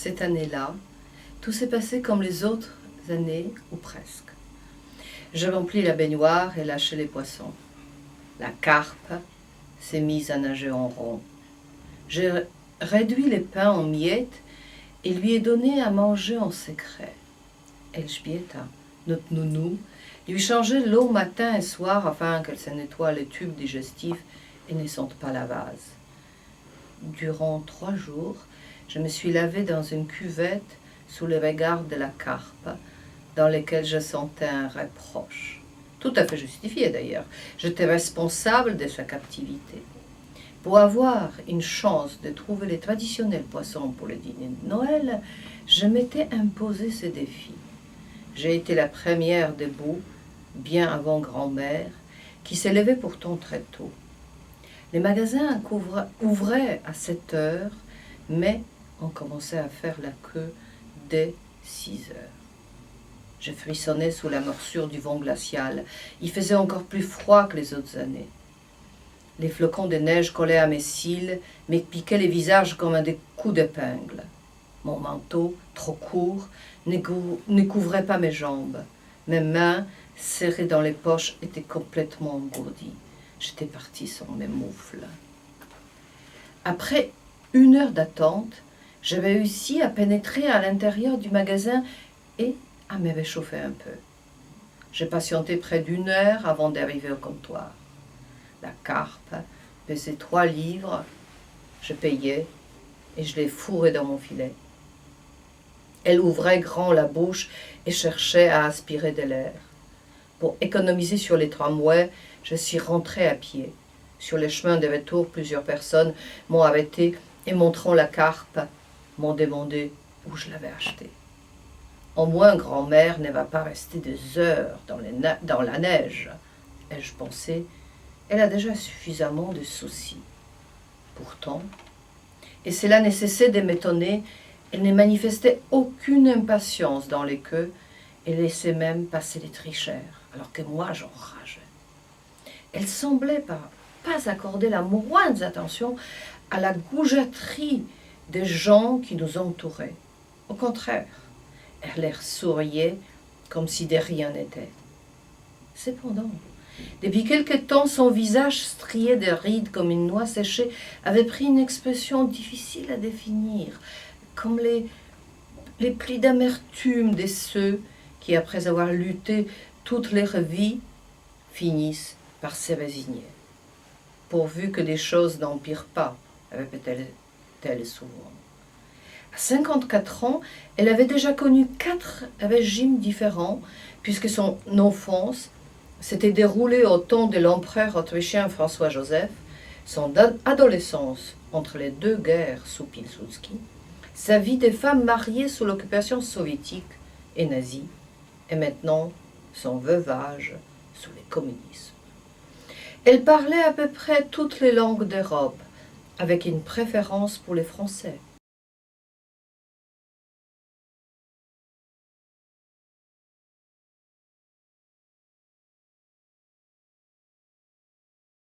Cette année-là, tout s'est passé comme les autres années, ou presque. Je remplis la baignoire et lâchai les poissons. La carpe s'est mise à nager en rond. J'ai réduit les pains en miettes et lui ai donné à manger en secret. Elżbieta, notre nounou, lui changeait l'eau matin et soir afin qu'elle se nettoie les tubes digestifs et ne sente pas la vase. Durant 3 jours, je me suis lavée dans une cuvette sous les regards de la carpe, dans lesquels je sentais un reproche. Tout à fait justifié d'ailleurs. J'étais responsable de sa captivité. Pour avoir une chance de trouver les traditionnels poissons pour le dîner de Noël, je m'étais imposé ce défi. J'ai été la première debout, bien avant grand-mère, qui s'est levée pourtant très tôt. Les magasins ouvraient à 7 heures, mais on commençait à faire la queue dès 6 heures. Je frissonnais sous la morsure du vent glacial. Il faisait encore plus froid que les autres années. Les flocons de neige collaient à mes cils, me piquaient les visages comme à des coups d'épingle. Mon manteau, trop court, ne couvrait pas mes jambes. Mes mains, serrées dans les poches, étaient complètement engourdies. J'étais partie sans mes moufles. Après 1 heure d'attente, j'avais réussi à pénétrer à l'intérieur du magasin et à me réchauffer un peu. J'ai patienté près d'1 heure avant d'arriver au comptoir. La carpe pesait 3 livres, je payais et je l'ai fourrée dans mon filet. Elle ouvrait grand la bouche et cherchait à aspirer de l'air. Pour économiser sur les tramways, je suis rentrée à pied. Sur les chemins de retour, plusieurs personnes m'ont arrêté et montrant la carpe, m'ont demandé où je l'avais achetée. Au moins, grand-mère ne va pas rester des heures dans la neige, ai-je pensé. Elle a déjà suffisamment de soucis. Pourtant, et cela ne cessait de m'étonner, elle ne manifestait aucune impatience dans les queues et laissait même passer les tricheurs, alors que moi j'enrageais. Elle semblait pas accorder la moindre attention à la goujaterie des gens qui nous entouraient. Au contraire, elle leur souriait comme si de rien n'était. Cependant, depuis quelque temps, son visage strié de rides comme une noix séchée avait pris une expression difficile à définir, comme les plis d'amertume de ceux qui, après avoir lutté toute leur vie, finissent par se résigner. Pourvu que les choses n'empirent pas, répétait-elle souvent. À 54 ans, elle avait déjà connu 4 régimes différents, puisque son enfance s'était déroulée au temps de l'empereur autrichien François-Joseph, son adolescence entre les 2 guerres sous Pilsudski, sa vie de femme mariée sous l'occupation soviétique et nazie, et maintenant son veuvage sous le communisme. Elle parlait à peu près toutes les langues d'Europe, avec une préférence pour les Français.